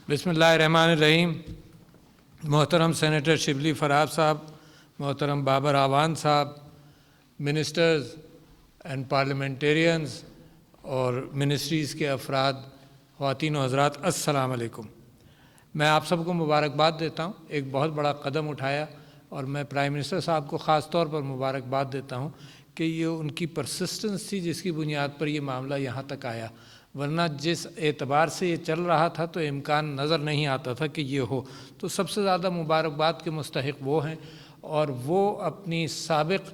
بسم اللہ الرحمن الرحیم. محترم سینیٹر شبلی فراب صاحب, محترم بابر اعوان صاحب, منسٹرز اینڈ پارلیمنٹیرینز اور منسٹریز کے افراد, خواتین و حضرات, السلام علیکم. میں آپ سب کو مبارکباد دیتا ہوں. ایک بہت بڑا قدم اٹھایا اور میں پرائم منسٹر صاحب کو خاص طور پر مبارکباد دیتا ہوں کہ یہ ان کی پرسسٹنس تھی جس کی بنیاد پر یہ معاملہ یہاں تک آیا, ورنہ جس اعتبار سے یہ چل رہا تھا تو امکان نظر نہیں آتا تھا کہ یہ ہو. تو سب سے زیادہ مبارکباد کے مستحق وہ ہیں, اور وہ اپنی سابق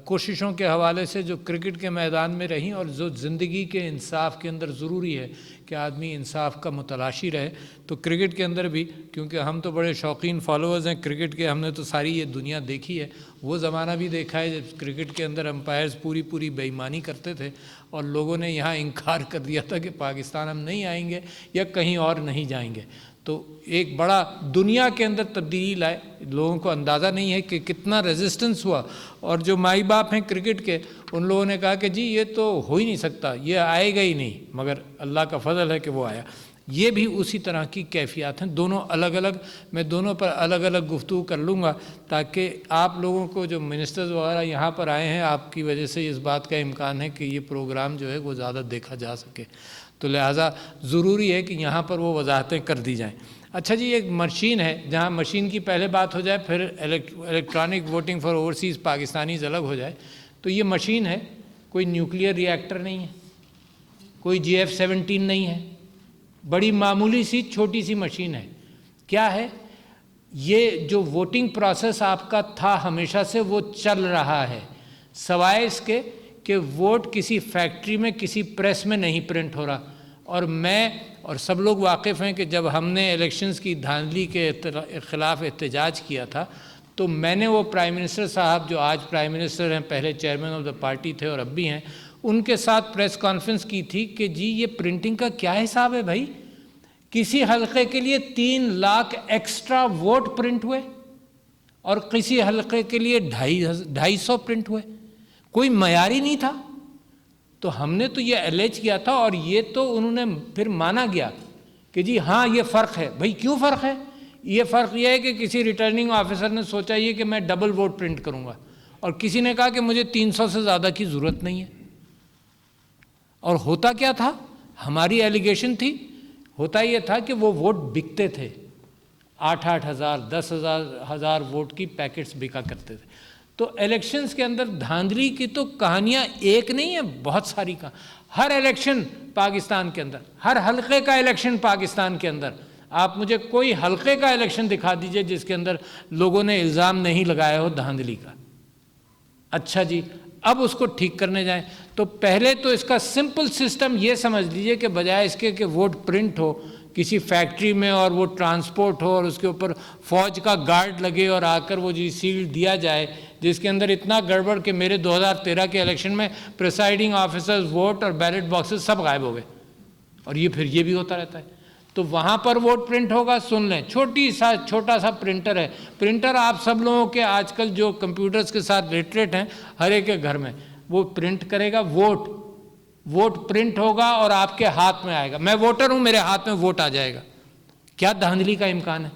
کوششوں کے حوالے سے جو کرکٹ کے میدان میں رہیں اور جو زندگی کے انصاف کے اندر ضروری ہے کہ آدمی انصاف کا متلاشی رہے, تو کرکٹ کے اندر بھی, کیونکہ ہم تو بڑے شوقین فالوورز ہیں کرکٹ کے, ہم نے تو ساری یہ دنیا دیکھی ہے, وہ زمانہ بھی دیکھا ہے جب کرکٹ کے اندر امپائرز پوری بے ایمانی کرتے تھے اور لوگوں نے یہاں انکار کر دیا تھا کہ پاکستان ہم نہیں آئیں گے یا کہیں اور نہیں جائیں گے. تو ایک بڑا دنیا کے اندر تبدیلی لائے. لوگوں کو اندازہ نہیں ہے کہ کتنا ریزسٹنس ہوا, اور جو مائی باپ ہیں کرکٹ کے ان لوگوں نے کہا کہ جی یہ تو ہو ہی نہیں سکتا, یہ آئے گا ہی نہیں, مگر اللہ کا فضل ہے کہ وہ آیا. یہ بھی اسی طرح کی کیفیات ہیں, دونوں الگ الگ. میں دونوں پر الگ الگ گفتگو کر لوں گا تاکہ آپ لوگوں کو جو منسٹرز وغیرہ یہاں پر آئے ہیں, آپ کی وجہ سے اس بات کا امکان ہے کہ یہ پروگرام جو ہے وہ زیادہ دیکھا جا سکے, تو لہٰذا ضروری ہے کہ یہاں پر وہ وضاحتیں کر دی جائیں. اچھا جی, ایک مشین ہے, جہاں مشین کی پہلے بات ہو جائے پھر electronic voting for overseas Pakistanis الگ ہو جائے. تو یہ مشین ہے, کوئی نیوکلیئر ری ایکٹر نہیں ہے, کوئی GF-17 نہیں ہے, بڑی معمولی سی چھوٹی سی مشین ہے. کیا ہے یہ جو ووٹنگ پروسیس آپ کا تھا ہمیشہ سے وہ چل رہا ہے, سوائے اس کے کہ ووٹ کسی فیکٹری میں کسی پریس میں نہیں پرنٹ ہو رہا. اور میں اور سب لوگ واقف ہیں کہ جب ہم نے الیکشنز کی دھاندلی کے خلاف احتجاج کیا تھا تو میں نے وہ پرائم منسٹر صاحب جو آج پرائم منسٹر ہیں, پہلے چیئرمین آف دا پارٹی تھے اور اب بھی ہیں, ان کے ساتھ پریس کانفرنس کی تھی کہ جی یہ پرنٹنگ کا کیا حساب ہے بھائی. کسی حلقے کے لیے 3 لاکھ ایکسٹرا ووٹ پرنٹ ہوئے اور کسی حلقے کے لیے 250 پرنٹ ہوئے, کوئی معیار ہی نہیں تھا. تو ہم نے تو یہ الیج کیا تھا اور یہ تو انہوں نے پھر مانا گیا کہ جی ہاں یہ فرق ہے. بھائی کیوں فرق ہے؟ یہ فرق یہ ہے کہ کسی ریٹرننگ آفیسر نے سوچا یہ کہ میں ڈبل ووٹ پرنٹ کروں گا, اور کسی نے کہا کہ مجھے 300 سے زیادہ کی ضرورت نہیں ہے. اور ہوتا کیا تھا, ہماری ایلیگیشن تھی, ہوتا یہ تھا کہ وہ ووٹ بکتے تھے, 8,000 10,000 ووٹ کی پیکٹس بکا کرتے تھے. تو الیکشنز کے اندر دھاندلی کی تو کہانیاں ایک نہیں ہیں, بہت ساری ہر الیکشن پاکستان کے اندر, ہر حلقے کا الیکشن پاکستان کے اندر, آپ مجھے کوئی حلقے کا الیکشن دکھا دیجئے جس کے اندر لوگوں نے الزام نہیں لگایا ہو دھاندلی کا. اچھا جی, اب اس کو ٹھیک کرنے جائیں تو پہلے تو اس کا سمپل سسٹم یہ سمجھ لیجئے کہ بجائے اس کے کہ ووٹ پرنٹ ہو کسی فیکٹری میں اور وہ ٹرانسپورٹ ہو اور اس کے اوپر فوج کا گارڈ لگے اور آ کر وہ جی سیل دیا جائے, جس کے اندر اتنا گڑبڑ کہ میرے 2013 کے الیکشن میں پریسائڈنگ آفیسرز, ووٹ اور بیلٹ باکسز سب غائب ہو گئے, اور یہ پھر یہ بھی ہوتا رہتا ہے. تو وہاں پر ووٹ پرنٹ ہوگا, سن لیں, چھوٹا سا پرنٹر ہے. پرنٹر آپ سب لوگوں کے آج کل جو کمپیوٹرز کے ساتھ لٹریٹ ہیں ہر ایک کے گھر میں, وہ پرنٹ کرے گا ووٹ پرنٹ ہوگا اور آپ کے ہاتھ میں آئے گا. میں ووٹر ہوں, میرے ہاتھ میں ووٹ آ جائے گا. کیا دھاندلی کا امکان ہے؟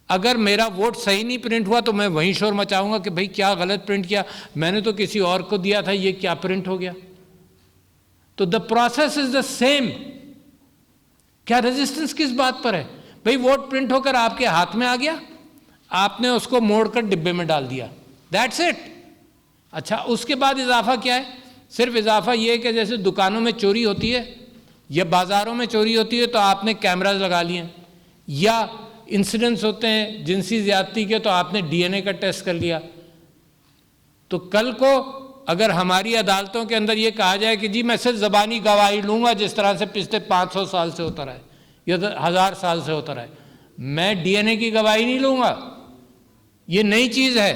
اگر میرا ووٹ صحیح نہیں پرنٹ ہوا تو میں وہیں شور مچاؤں گا کہ بھئی کیا غلط پرنٹ کیا, میں نے تو کسی اور کو دیا تھا, یہ کیا پرنٹ ہو گیا. تو the process is the same. کیا ریزسٹنس کس بات پر ہے؟ بھئی ووٹ پرنٹ ہو کر آپ کے ہاتھ میں آ گیا, آپ نے اس کو موڑ کر ڈبے میں ڈال دیا, دیٹس اٹ. اچھا, اس کے بعد اضافہ کیا ہے؟ صرف اضافہ یہ ہے کہ جیسے دکانوں میں چوری ہوتی ہے یا بازاروں میں چوری ہوتی ہے تو آپ نے کیمراز لگا لیے ہیں, یا انسیڈنٹس ہوتے ہیں جنسی زیادتی کے تو آپ نے DNA کا ٹیسٹ کر لیا. تو کل کو اگر ہماری عدالتوں کے اندر یہ کہا جائے کہ جی میں صرف زبانی گواہی لوں گا جس طرح سے پچھلے 500 سال سے ہوتا رہا ہے یا 1000 سال سے ہوتا رہا ہے, میں DNA کی گواہی نہیں لوں گا, یہ نئی چیز ہے,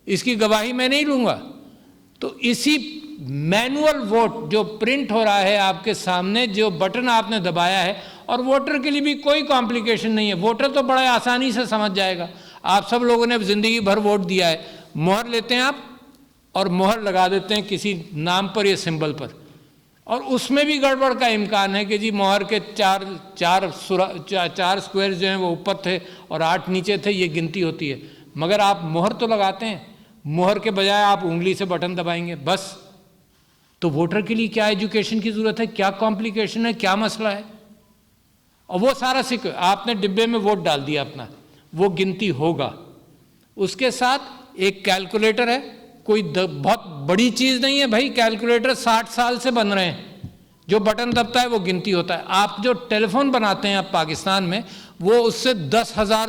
اس کی گواہی میں نہیں لوں گا. تو اسی مینول ووٹ جو پرنٹ ہو رہا ہے آپ کے سامنے, جو بٹن آپ نے دبایا ہے, اور ووٹر کے لیے بھی کوئی کمپلیکیشن نہیں ہے, ووٹر تو بڑے آسانی سے سمجھ جائے گا. آپ سب لوگوں نے زندگی بھر ووٹ دیا ہے, مہر لیتے ہیں آپ اور مہر لگا دیتے ہیں کسی نام پر یا سمبل پر, اور اس میں بھی گڑبڑ کا امکان ہے کہ جی مہر کے چار سکوئر جو ہیں وہ اوپر تھے اور 8 نیچے تھے، یہ گنتی ہوتی ہے. مگر آپ مہر تو لگاتے ہیں، مہر کے بجائے آپ انگلی سے بٹن دبائیں گے بس. تو ووٹر کے لیے کیا ایجوکیشن کی ضرورت ہے، کیا کمپلیکیشن ہے، کیا مسئلہ ہے؟ اور وہ سارا آپ نے ڈبے میں ووٹ ڈال دیا اپنا، وہ گنتی ہوگا. اس کے ساتھ ایک کیلکولیٹر ہے، کوئی بہت بڑی چیز نہیں ہے بھائی. کیلکولیٹر 60 سال سے بن رہے ہیں، جو بٹن دبتا ہے وہ گنتی ہوتا ہے. آپ جو ٹیلی فون بناتے ہیں اب پاکستان میں، وہ اس سے 10,000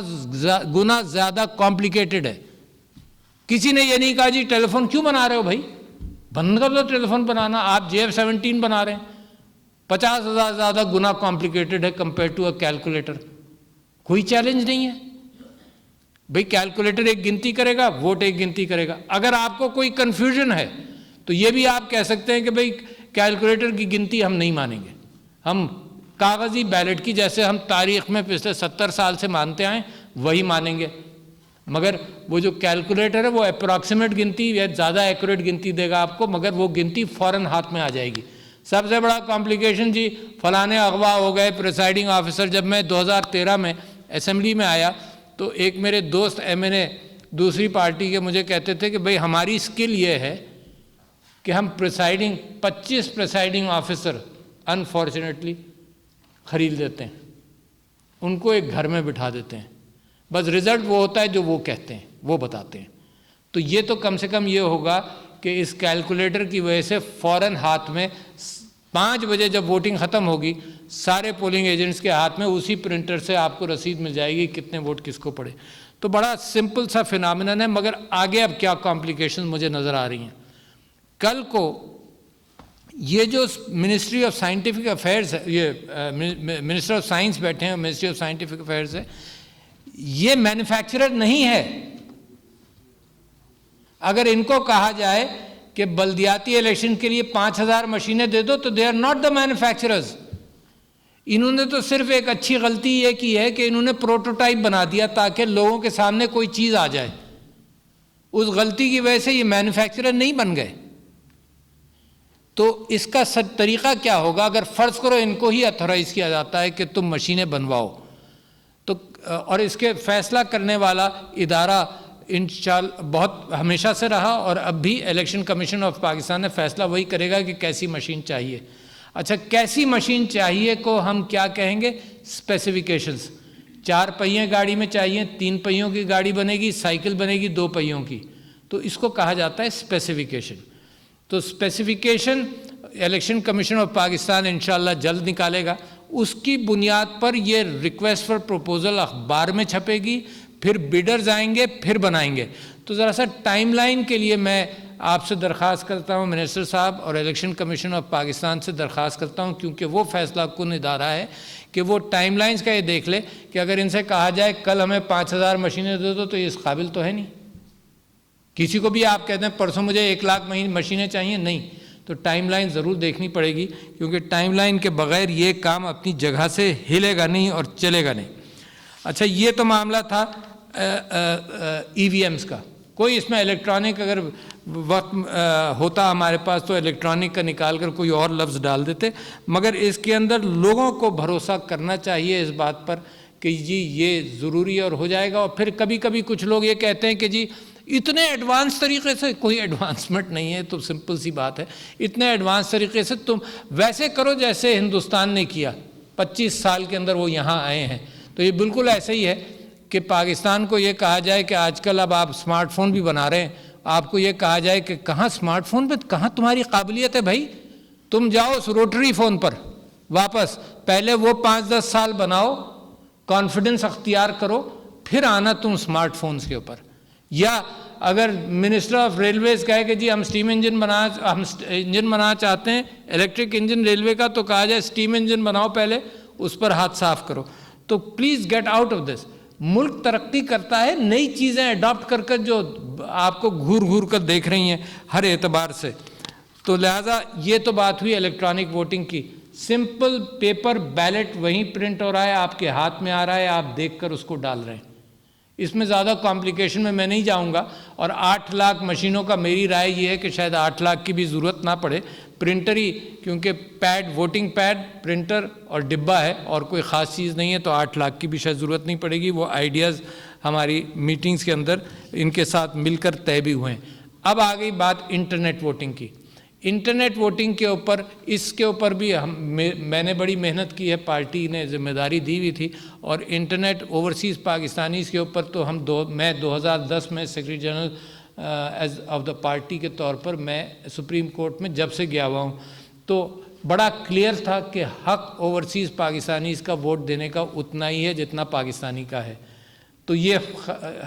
گنا زیادہ کمپلیکیٹڈ ہے. کسی نے یہ نہیں کہا جی ٹیلی فون کیوں بنا رہے ہو بھائی، بند کر دو ٹیلی فون بنانا. آپ JF-17 بنا رہے ہیں، 50,000 زیادہ گنا کمپلیکیٹڈ ہے کمپیئر ٹو اے کیلکولیٹر. کوئی چیلنج نہیں ہے بھئی. کیلکولیٹر ایک گنتی کرے گا، ووٹ ایک گنتی کرے گا. اگر آپ کو کوئی کنفیوژن ہے تو یہ بھی آپ کہہ سکتے ہیں کہ بھئی کیلکولیٹر کی گنتی ہم نہیں مانیں گے، ہم کاغذی بیلٹ کی جیسے ہم تاریخ میں پچھلے 70 سال سے مانتے آئیں وہی مانیں گے. مگر وہ جو کیلکولیٹر ہے وہ اپروکسیمیٹ گنتی یا زیادہ ایکوریٹ گنتی دے گا آپ کو، مگر وہ گنتی فوراً ہاتھ میں آ جائے گی. سب سے بڑا کمپلیکیشن جی فلانے اغوا ہو گئے پریسائڈنگ آفیسر. جب میں 2013 میں اسمبلی میں آیا تو ایک میرے دوست MNA دوسری پارٹی کے مجھے کہتے تھے کہ بھئی ہماری اسکل یہ ہے کہ ہم 25 پریسائڈنگ آفیسر انفارچونیٹلی خرید لیتے ہیں، ان کو ایک گھر میں بٹھا دیتے ہیں، بس رزلٹ وہ ہوتا ہے جو وہ کہتے ہیں، وہ بتاتے ہیں. تو یہ تو کم سے کم یہ ہوگا کہ اس کیلکولیٹر کی وجہ سے فوراً ہاتھ میں 5 بجے جب ووٹنگ ختم ہوگی سارے پولنگ ایجنٹس کے ہاتھ میں اسی پرنٹر سے آپ کو رسید مل جائے گی کتنے ووٹ کس کو پڑے. تو بڑا سمپل سا فینامنن ہے، مگر آگے اب کیا کمپلیکیشن مجھے نظر آ رہی ہیں. کل کو یہ جو منسٹری آف سائنٹیفک افیئرز ہے، یہ منسٹر آف سائنس بیٹھے ہیں، منسٹری آف سائنٹیفک افیئرز ہے، یہ مینوفیکچرر نہیں ہے. اگر ان کو کہا جائے کہ بلدیاتی الیکشن کے لیے 5,000 مشینیں دے دو تو they are not the manufacturers. انہوں نے تو صرف ایک اچھی غلطی یہ کی ہے کہ انہوں نے پروٹوٹائپ بنا دیا تاکہ لوگوں کے سامنے کوئی چیز آ جائے. اس غلطی کی وجہ سے یہ مینوفیکچرر نہیں بن گئے. تو اس کا طریقہ کیا ہوگا اگر فرض کرو ان کو ہی اتھورائز کیا جاتا ہے کہ تم مشینیں بنواؤ تو، اور اس کے فیصلہ کرنے والا ادارہ انشاءاللہ بہت ہمیشہ سے رہا اور اب بھی الیکشن کمیشن آف پاکستان نے فیصلہ وہی کرے گا کہ کیسی مشین چاہیے. اچھا کیسی مشین چاہیے کو ہم کیا کہیں گے؟ اسپیسیفیکیشنز. 4 پہیے گاڑی میں چاہیے، 3 پہیوں کی گاڑی بنے گی، سائیکل بنے گی 2 پہیوں کی، تو اس کو کہا جاتا ہے اسپیسیفیکیشن. تو specification election commission of Pakistan انشاءاللہ جلد نکالے گا. اس کی بنیاد پر یہ ریکویسٹ فار پروپوزل اخبار میں چھپے گی، پھر بیڈرز آئیں گے، پھر بنائیں گے. تو ذرا سا ٹائم لائن کے لیے میں آپ سے درخواست کرتا ہوں منسٹر صاحب اور الیکشن کمیشن آف پاکستان سے درخواست کرتا ہوں، کیونکہ وہ فیصلہ کن ادارہ ہے کہ وہ ٹائم لائنز کا یہ دیکھ لے کہ اگر ان سے کہا جائے کل ہمیں 5,000 مشینیں دے دو تو یہ اس قابل تو ہے نہیں. کسی کو بھی آپ کہتے ہیں پرسوں مجھے 1,00,000 مشینیں چاہیے، نہیں. تو ٹائم لائن ضرور دیکھنی پڑے گی، کیونکہ ٹائم لائن کے بغیر یہ کام اپنی جگہ سے ہلے گا نہیں اور چلے گا نہیں. اچھا یہ تو معاملہ تھا EVMs کا. کوئی اس میں الیکٹرانک اگر وقت ہوتا ہمارے پاس تو الیکٹرانک کا نکال کر کوئی اور لفظ ڈال دیتے، مگر اس کے اندر لوگوں کو بھروسہ کرنا چاہیے اس بات پر کہ جی یہ ضروری اور ہو جائے گا. اور پھر کبھی کبھی کچھ لوگ یہ کہتے ہیں کہ جی اتنے ایڈوانس طریقے سے، کوئی ایڈوانسمنٹ نہیں ہے، تو سمپل سی بات ہے. اتنے ایڈوانس طریقے سے تم ویسے کرو جیسے ہندوستان نے کیا 25 سال کے اندر وہ یہاں آئے ہیں. تو یہ بالکل ایسے ہی ہے کہ پاکستان کو یہ کہا جائے کہ آج کل اب آپ اسمارٹ فون بھی بنا رہے ہیں، آپ کو یہ کہا جائے کہ کہاں اسمارٹ فون پہ کہاں تمہاری قابلیت ہے بھائی، تم جاؤ اس روٹری فون پر واپس، پہلے وہ 5-10 سال بناؤ، کانفیڈنس اختیار کرو، پھر آنا تم اسمارٹ فونز کے اوپر. یا اگر منسٹر آف ریلویز کہے کہ جی ہم انجن بنانا چاہتے ہیں الیکٹرک انجن ریلوے کا، تو کہا جائے اسٹیم انجن بناؤ پہلے، اس پر ہاتھ صاف کرو. تو please get out of this. ملک ترقی کرتا ہے نئی چیزیں اڈاپٹ کر کر جو آپ کو گھور گھور کر دیکھ رہی ہیں ہر اعتبار سے. تو لہٰذا یہ تو بات ہوئی الیکٹرانک ووٹنگ کی. سمپل پیپر بیلٹ وہیں پرنٹ ہو رہا ہے، آپ کے ہاتھ میں آ رہا ہے، آپ دیکھ کر اس کو ڈال رہے ہیں. اس میں زیادہ کمپلیکیشن میں نہیں جاؤں گا. اور 8 لاکھ مشینوں کا میری رائے یہ ہے کہ شاید 8 لاکھ کی بھی ضرورت نہ پڑے، پرنٹر ہی، کیونکہ پیڈ، ووٹنگ پیڈ، پرنٹر اور ڈبہ ہے اور کوئی خاص چیز نہیں ہے، تو 8 لاکھ کی بھی شاید ضرورت نہیں پڑے گی. وہ آئیڈیاز ہماری میٹنگز کے اندر ان کے ساتھ مل کر طے بھی ہوئے ہیں. اب آ گئی بات انٹرنیٹ ووٹنگ کی. انٹرنیٹ ووٹنگ کے اوپر، اس کے اوپر بھی میں نے بڑی محنت کی ہے، پارٹی نے ذمہ داری دی ہوئی تھی. اور انٹرنیٹ اوورسیز پاکستانیز کے اوپر تو میں 2010 میں secretary general as of the party کے طور پر میں سپریم کورٹ میں جب سے گیا ہوا ہوں، تو بڑا کلیئر تھا کہ حق اوورسیز پاکستانیز کا ووٹ دینے کا اتنا ہی ہے جتنا پاکستانی کا ہے. تو یہ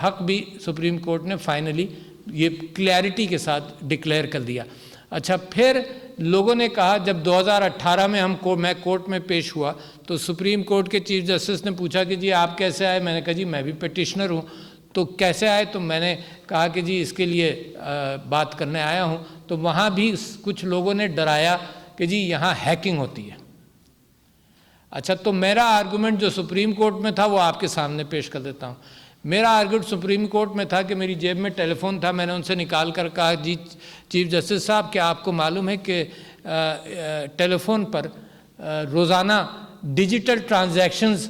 حق بھی سپریم کورٹ نے فائنلی یہ کلیئرٹی کے ساتھ ڈکلیئر کر دیا. اچھا، پھر لوگوں نے کہا، جب 2018 میں میں کورٹ میں پیش ہوا تو سپریم کورٹ کے چیف جسٹس نے پوچھا کہ جی آپ کیسے آئے؟ میں نے کہا جی میں بھی پیٹیشنر ہوں. تو کیسے آئے؟ تو میں نے کہا کہ جی اس کے لیے بات کرنے آیا ہوں. تو وہاں بھی کچھ لوگوں نے ڈرایا کہ جی یہاں ہیکنگ ہوتی ہے. اچھا، تو میرا آرگومنٹ جو سپریم کورٹ میں تھا وہ آپ کے سامنے پیش کر دیتا ہوں. میرا آرگومنٹ سپریم کورٹ میں تھا کہ میری جیب میں ٹیلی فون تھا، میں نے ان سے نکال کر کہا جی چیف جسٹس صاحب کیا آپ کو معلوم ہے کہ ٹیلی فون پر روزانہ ڈیجیٹل ٹرانزیکشنز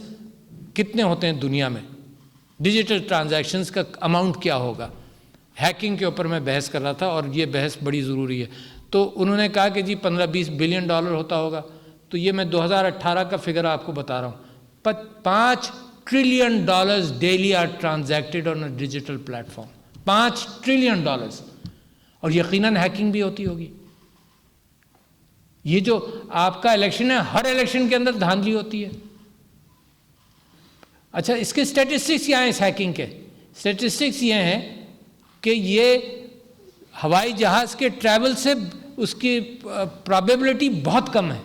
کتنے ہوتے ہیں دنیا میں؟ ڈیجیٹل ٹرانزیکشنز کا اماؤنٹ کیا ہوگا؟ ہیکنگ کے اوپر میں بحث کر رہا تھا اور یہ بحث بڑی ضروری ہے. تو انہوں نے کہا کہ جی 15-20 بلین ڈالر ہوتا ہوگا. تو یہ میں 2018 کا فگر آپ کو بتا رہا ہوں. 5 trillion dollars daily are transacted on a digital platform. 5 trillion dollars. اور یقیناً ہیکنگ بھی ہوتی ہوگی. یہ جو آپ کا الیکشن ہے، ہر الیکشن کے اندر دھاندلی ہوتی ہے. اچھا، اس کے اسٹیٹسٹکس کیا ہیں؟ اس ہیکنگ کے اسٹیٹسٹکس یہ ہیں کہ یہ ہوائی جہاز کے ٹریول سے اس کی پرابیبلٹی بہت کم ہے.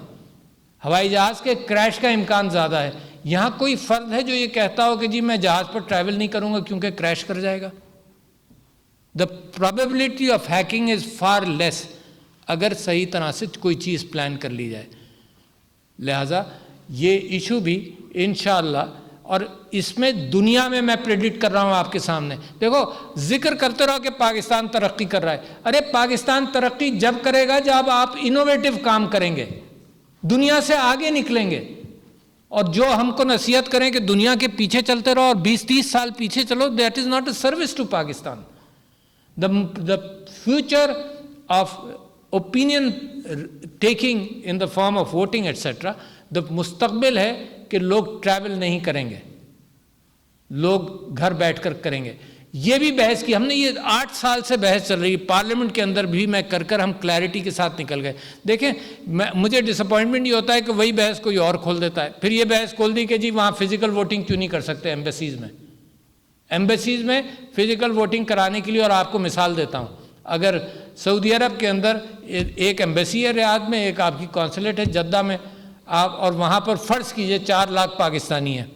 ہوائی جہاز کے کریش کا امکان زیادہ ہے. یہاں کوئی فرد ہے جو یہ کہتا ہو کہ جی میں جہاز پر ٹریول نہیں کروں گا کیونکہ کریش کر جائے گا؟ The probability of hacking is far less اگر صحیح طرح سے کوئی چیز پلان کر لی جائے. لہٰذا یہ ایشو بھی انشاءاللہ، اور اس میں دنیا میں پریڈکٹ کر رہا ہوں آپ کے سامنے. دیکھو، ذکر کرتے رہو کہ پاکستان ترقی کر رہا ہے. ارے پاکستان ترقی جب کرے گا جب آپ انوویٹو کام کریں گے، دنیا سے آگے نکلیں گے. اور جو ہم کو نصیحت کریں کہ دنیا کے پیچھے چلتے رہو اور 20-30 سال پیچھے چلو، that is not a service to Pakistan. The future of opinion taking in the form of voting etcetera, the مستقبل ہے کہ لوگ ٹریول نہیں کریں گے، لوگ گھر بیٹھ کر کریں گے. یہ بھی بحث کی ہم نے، یہ 8 سال سے بحث چل رہی ہے پارلیمنٹ کے اندر بھی. میں کر ہم کلیئرٹی کے ساتھ نکل گئے. دیکھیں، مجھے ڈس اپوائنٹمنٹ یہ ہوتا ہے کہ وہی بحث کوئی اور کھول دیتا ہے. پھر یہ بحث کھول دی کہ جی وہاں فزیکل ووٹنگ کیوں نہیں کر سکتے ایمبیسیز میں. ایمبیسیز میں فزیکل ووٹنگ کرانے کے لیے، اور آپ کو مثال دیتا ہوں، اگر سعودی عرب کے اندر ایک ایمبیسی ہے ریاض میں، ایک آپ کی کونسلیٹ ہے جدہ میں، آپ اور وہاں پر فرض کیجئے 4 لاکھ پاکستانی ہیں.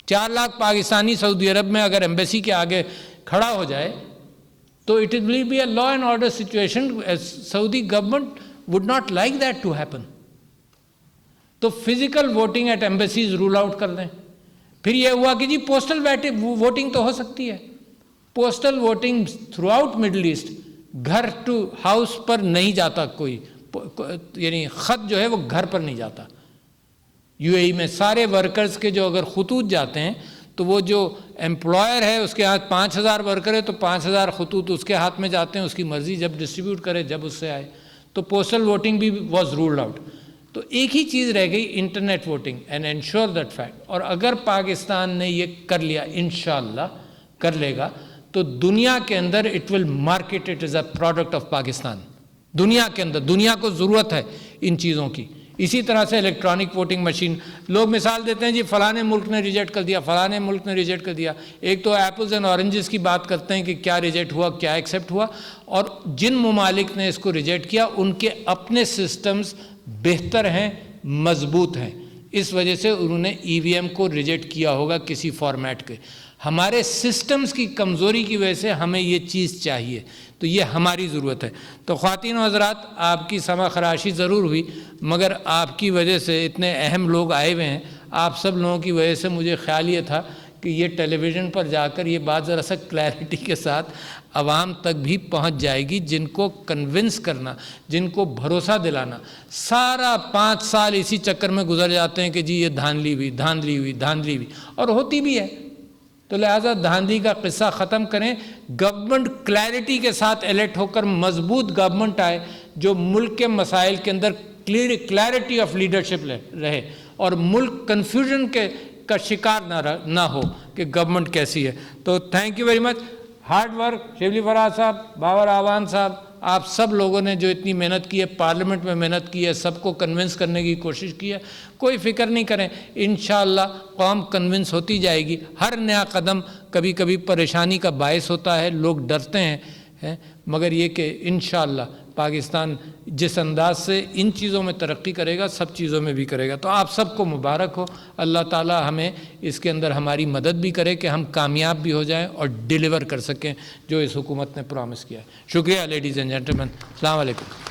4 لاکھ پاکستانی سعودی عرب میں اگر ایمبیسی کے آگے کھڑا ہو جائے تو it will be a law and order situation. Saudi government would not like that to happen. تو physical voting at embassies roll out کر دیں. پھر یہ ہوا کہ جی پوسٹل ووٹنگ تو ہو سکتی ہے. Postal voting throughout Middle East, گھر ٹو ہاؤس پر نہیں جاتا کوئی، یعنی خط جو ہے وہ گھر پر نہیں جاتا. یو اے ای میں سارے ورکرز کے جو اگر خطوط جاتے ہیں تو وہ جو امپلائر ہے اس کے ہاتھ 5000 ورکر ہے تو 5000 خطوط اس کے ہاتھ میں جاتے ہیں، اس کی مرضی جب ڈسٹریبیوٹ کرے جب اس سے آئے. تو پوسٹل ووٹنگ بھی واز رولڈ آؤٹ. تو ایک ہی چیز رہ گئی، internet voting, and ensure that fact. اور اگر پاکستان نے یہ کر لیا، انشاءاللہ کر لے گا، تو دنیا کے اندر it will market it as a product of Pakistan. دنیا کے اندر دنیا کو ضرورت ہے ان چیزوں کی. اسی طرح سے الیکٹرانک ووٹنگ مشین، لوگ مثال دیتے ہیں جی فلانے ملک نے ریجیکٹ کر دیا، فلانے ملک نے ریجیکٹ کر دیا. ایک تو ایپلز اینڈ اورنجز کی بات کرتے ہیں کہ کیا ریجیکٹ ہوا، کیا ایکسیپٹ ہوا. اور جن ممالک نے اس کو ریجیکٹ کیا ان کے اپنے سسٹمز بہتر ہیں، مضبوط ہیں، اس وجہ سے انہوں نے ای وی ایم کو ریجیکٹ کیا ہوگا کسی فارمیٹ کے. ہمارے سسٹمز کی کمزوری کی وجہ سے ہمیں یہ چیز چاہیے، تو یہ ہماری ضرورت ہے. تو خواتین و حضرات، آپ کی سما خراشی ضرور ہوئی، مگر آپ کی وجہ سے اتنے اہم لوگ آئے ہوئے ہیں، آپ سب لوگوں کی وجہ سے مجھے خیال یہ تھا کہ یہ ٹیلی ویژن پر جا کر یہ بات ذرا سا کلیئرٹی کے ساتھ عوام تک بھی پہنچ جائے گی، جن کو کنونس کرنا، جن کو بھروسہ دلانا۔ سارا 5 سال اسی چکر میں گزر جاتے ہیں کہ جی یہ دھاندلی ہوئی، اور ہوتی بھی ہے۔ تو لہٰذا دھاندلی کا قصہ ختم کریں، گورنمنٹ کلیئرٹی کے ساتھ الیکٹ ہو کر مضبوط گورنمنٹ آئے جو ملک کے مسائل کے اندر کلیئرٹی آف لیڈرشپ رہے، اور ملک کنفیوژن کا شکار نہ ہو کہ گورنمنٹ کیسی ہے۔ تو thank you very much, hard work, Shibli Faraz sahib, Babar Awan صاحب، آپ سب لوگوں نے جو اتنی محنت کی ہے، پارلیمنٹ میں محنت کی ہے، سب کو کنونس کرنے کی کوشش کی ہے۔ کوئی فکر نہیں کریں، انشاءاللہ قوم کنونس ہوتی جائے گی۔ ہر نیا قدم کبھی کبھی پریشانی کا باعث ہوتا ہے، لوگ ڈرتے ہیں، مگر یہ کہ انشاءاللہ پاکستان جس انداز سے ان چیزوں میں ترقی کرے گا، سب چیزوں میں بھی کرے گا۔ تو آپ سب کو مبارک ہو، اللہ تعالی ہمیں اس کے اندر ہماری مدد بھی کرے کہ ہم کامیاب بھی ہو جائیں اور ڈیلیور کر سکیں جو اس حکومت نے پرامس کیا ہے۔ شکریہ لیڈیز اینڈ جینٹلمین، السلام علیکم۔